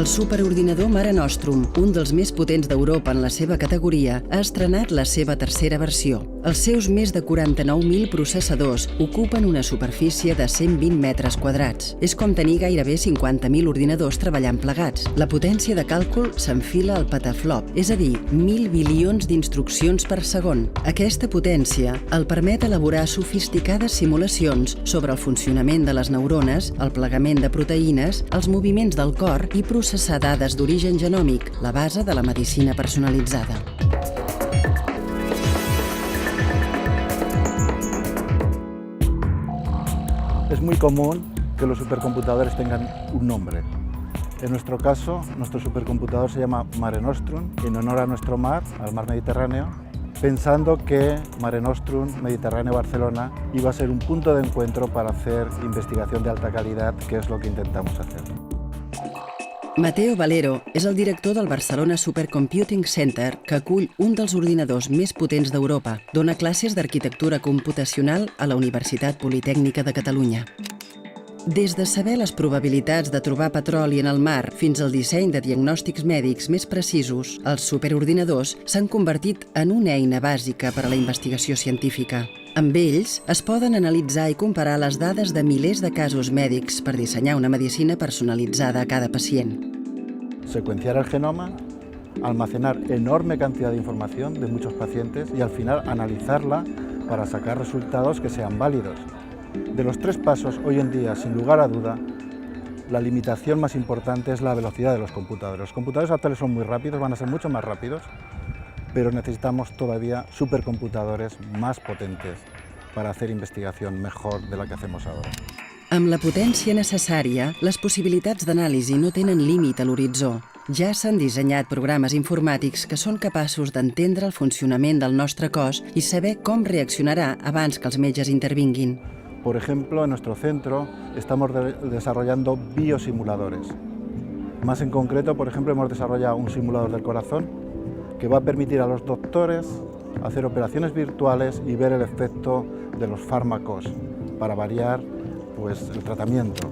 El superordinador Mare Nostrum, un dels més potents d'Europa en la seva categoria, ha estrenat la seva tercera versió. Els seus més de 49.000 processadors ocupen una superfície de 120 metres quadrats. És com tenir gairebé 50.000 ordinadors treballant plegats. La potència de càlcul s'enfila al petaflop, és a dir, 1.000 bilions d'instruccions per segon. Aquesta potència el permet elaborar sofisticades simulacions sobre el funcionament de les neurones, el plegament de proteïnes, els moviments del cor i processar dades d'origen genòmic, la base de la medicina personalitzada. Es muy común que los supercomputadores tengan un nombre. En nuestro caso, nuestro supercomputador se llama Mare Nostrum, en honor a nuestro mar, al mar Mediterráneo, pensando que Mare Nostrum Mediterráneo Barcelona iba a ser un punto de encuentro para hacer investigación de alta calidad, que es lo que intentamos hacer. Mateo Valero és el director del Barcelona Supercomputing Center, que acull un dels ordinadors més potents d'Europa. Dona classes d'arquitectura computacional a la Universitat Politècnica de Catalunya. Des de saber les probabilitats de trobar petroli en el mar fins al disseny de diagnòstics mèdics més precisos, els superordinadors s'han convertit en una eina bàsica per a la investigació científica. Amb ells es poden analitzar i comparar les dades de milers de casos mèdics per dissenyar una medicina personalitzada a cada pacient. Secuenciar el genoma, almacenar enorme cantidad de información de muchos pacientes y al final analizarla para sacar resultados que sean válidos. De los tres pasos, hoy en día, sin lugar a duda, la limitación más importante es la velocidad de los computadores. Los computadores actuales son muy rápidos, van a ser mucho más rápidos, pero necesitamos todavía supercomputadores más potentes para hacer investigación mejor de la que hacemos ahora. Amb la potència necessària, les possibilitats d'anàlisi no tenen límit a l'horitzó. Ja s'han dissenyat programes informàtics que són capaços d'entendre el funcionament del nostre cos i saber com reaccionarà abans que els metges intervinguin. Por ejemplo, en nuestro centro estamos desarrollando biosimuladores. Más en concreto, por ejemplo, hemos desarrollado un simulador del corazón que va a permitir a los doctores hacer operaciones virtuales y ver el efecto de los fármacos para variar el tratamiento.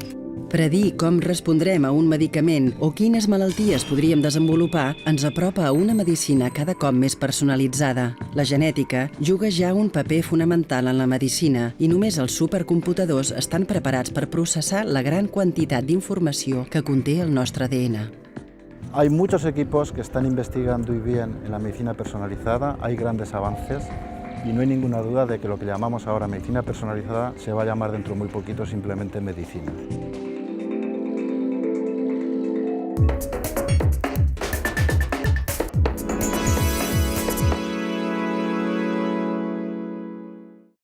Predir com respondrem a un medicament o quines malalties podríem desenvolupar ens apropa a una medicina cada cop més personalitzada. La genètica juga ja un paper fonamental en la medicina i només els supercomputadors estan preparats per processar la gran quantitat d'informació que conté el nostre ADN. Hay muchos equipos que están investigando y bien en la medicina personalizada, hay grandes avances y no hay ninguna duda de que lo que llamamos ahora medicina personalizada se va a llamar dentro de muy poquito simplemente medicina.